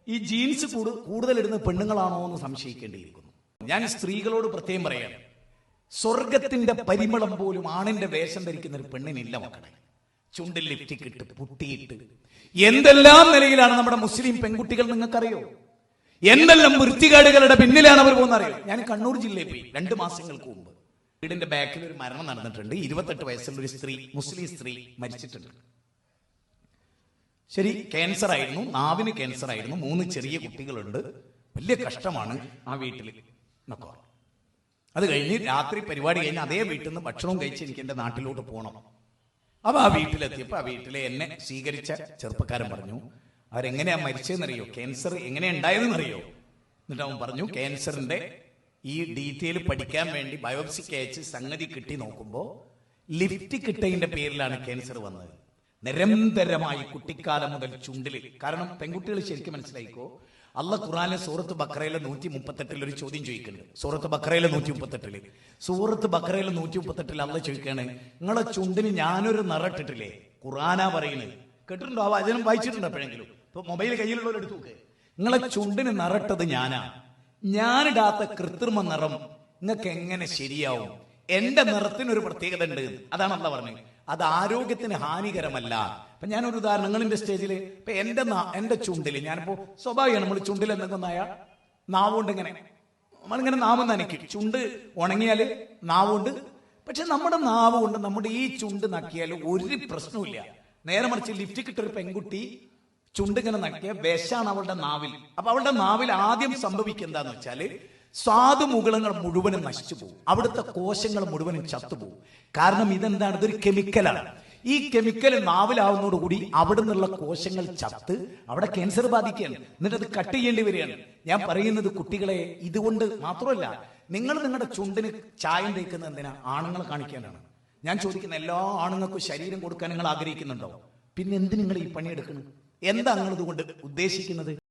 ഈ ജീൻസ് കൂടുതൽ ഇടുന്ന പെണ്ണുങ്ങളാണോ എന്ന് സംശയിക്കേണ്ടിയിരിക്കുന്നു. ഞാൻ സ്ത്രീകളോട് പ്രത്യേകം പറയാണ്, സ്വർഗത്തിന്റെ പരിമളം പോലും ആണിന്റെ വേഷം ധരിക്കുന്ന ഒരു പെണ്ണിനില്ല മക്കളെ. ചുണ്ടിൽ ലിപ്റ്റിക് ഇട്ട് പുട്ടിയിട്ട് എന്തെല്ലാം നിലയിലാണ് നമ്മുടെ മുസ്ലിം പെൺകുട്ടികൾ നിങ്ങൾക്കറിയോ? എന്തെല്ലാം വൃത്തികേടുകളുടെ പിന്നിലാണ് അവർ പോകുന്ന അറിയോ? ഞാൻ കണ്ണൂർ ജില്ലയിൽ പോയി 2 മാസങ്ങൾക്ക് മുമ്പ്. വീടിന്റെ ബാക്കിൽ ഒരു മരണം നടന്നിട്ടുണ്ട്. 28 വയസ്സുള്ള ഒരു സ്ത്രീ, മുസ്ലിം സ്ത്രീ മരിച്ചിട്ടുണ്ട്. ശരി, ക്യാൻസർ ആയിരുന്നു, നാവിന് ക്യാൻസർ ആയിരുന്നു, 3 ചെറിയ കുട്ടികളുണ്ട്. വലിയ കഷ്ടമാണ് ആ വീട്ടിൽ എന്നൊക്കെ. അത് കഴിഞ്ഞ് രാത്രി പരിപാടി കഴിഞ്ഞ് അതേ വീട്ടിൽ നിന്ന് ഭക്ഷണവും കഴിച്ച് എനിക്ക് എന്റെ നാട്ടിലോട്ട് പോകണം. അപ്പൊ ആ വീട്ടിലെത്തിയപ്പോ ആ വീട്ടിലെ എന്നെ സ്വീകരിച്ച ചെറുപ്പക്കാരൻ പറഞ്ഞു, അവരെങ്ങനെയാ മരിച്ചതെന്നറിയോ, ക്യാൻസർ എങ്ങനെയാ ഉണ്ടായതെന്നറിയോ? എന്നിട്ട് അവൻ പറഞ്ഞു, ക്യാൻസറിന്റെ ഈ ഡീറ്റെയിൽ പഠിക്കാൻ വേണ്ടി ബയോപ്സിക്ക് അയച്ച് സംഗതി കിട്ടി നോക്കുമ്പോ ലിപ്റ്റിക് ഇട്ടതിന്റെ പേരിലാണ് ക്യാൻസർ വന്നത്. നിരന്തരമായി കുട്ടിക്കാലം മുതൽ ചുണ്ടില്. കാരണം പെൺകുട്ടികൾ ശരിക്കും മനസ്സിലായിക്കോ, അള്ളാഹ് ഖുർആനിലെ സൂറത്ത് ബഖറയിലെ 138 ഒരു ചോദ്യം ചോദിക്കുന്നുണ്ട്. സൂറത്ത് ബഖറയിലെ 138 അള്ളാഹ് ചോദിക്കാണ്, നിങ്ങളെ ചുണ്ടിന് ഞാനൊരു നിറട്ടിട്ടില്ലേ? ഖുർആനാ പറയുന്നത്. കേട്ടിട്ടുണ്ടോ? ആ വചനം വായിച്ചിട്ടുണ്ടോ എപ്പോഴെങ്കിലും? ഇപ്പൊ മൊബൈൽ കയ്യിലുള്ളവർ എടുത്തു നോക്ക്. നിങ്ങളെ ചുണ്ടിന് നിറട്ടത് ഞാനാ. ഞാനിടാത്ത കൃത്രിമ നിറം നിങ്ങൾക്ക് എങ്ങനെ ശരിയാവും? എന്റെ നിറത്തിനൊരു പ്രത്യേകത ഉണ്ട്. അതാണ് അള്ളാഹ് പറഞ്ഞത്. അത് ആരോഗ്യത്തിന് ഹാനികരമല്ല. അപ്പൊ ഞാനൊരു ഉദാഹരണം, നിങ്ങളിന്റെ സ്റ്റേജിൽ ഇപ്പൊ എന്റെ ചുണ്ടില്, ഞാനിപ്പോ സ്വാഭാവികമാണ് നമ്മൾ ചുണ്ടിൽ എന്തെങ്കിലും ആയാൽ നാവുകൊണ്ട് നമ്മളിങ്ങനെ നാവ് നനയ്ക്കും. ചുണ്ട് ഉണങ്ങിയാല് നാവുകൊണ്ട്. പക്ഷെ നമ്മുടെ നാവ് കൊണ്ട് നമ്മുടെ ഈ ചുണ്ട് നക്കിയാൽ ഒരു പ്രശ്നമില്ല. നേരെ മറിച്ച് ലിപ്റ്റിക് ഇട്ടൊരു പെൺകുട്ടി ചുണ്ട് ഇങ്ങനെ നക്കിയ വിഷാണ് അവളുടെ നാവിൽ. അപ്പൊ അവളുടെ നാവിൽ ആദ്യം സംഭവിക്കുക എന്താന്ന് വെച്ചാല് സ്വാദുമുകളങ്ങൾ മുഴുവനും നശിച്ചു പോകും, അവിടുത്തെ കോശങ്ങൾ മുഴുവനും ചത്തുപോകും. കാരണം ഇതെന്താണ്? ഇതൊരു കെമിക്കലാണ്. ഈ കെമിക്കൽ നാവിലാവുന്നതോടുകൂടി അവിടെ നിന്നുള്ള കോശങ്ങൾ ചത്ത് അവിടെ ക്യാൻസർ ബാധിക്കുകയാണ്. എന്നിട്ട് അത് കട്ട് ചെയ്യേണ്ടി വരികയാണ്. ഞാൻ പറയുന്നത് കുട്ടികളെ, ഇതുകൊണ്ട് മാത്രമല്ല, നിങ്ങൾ നിങ്ങളുടെ ചുണ്ടിന് ചായം തേക്കുന്നത് എന്തിനാ? ആണുങ്ങളെ കാണിക്കാനാണ്. ഞാൻ ചോദിക്കുന്ന എല്ലാ ആണുങ്ങൾക്കും ശരീരം കൊടുക്കാൻ നിങ്ങൾ ആഗ്രഹിക്കുന്നുണ്ടോ? പിന്നെ എന്ത് നിങ്ങൾ ഈ പണിയെടുക്കണം? എന്താ നിങ്ങൾ ഇതുകൊണ്ട് ഉദ്ദേശിക്കുന്നത്?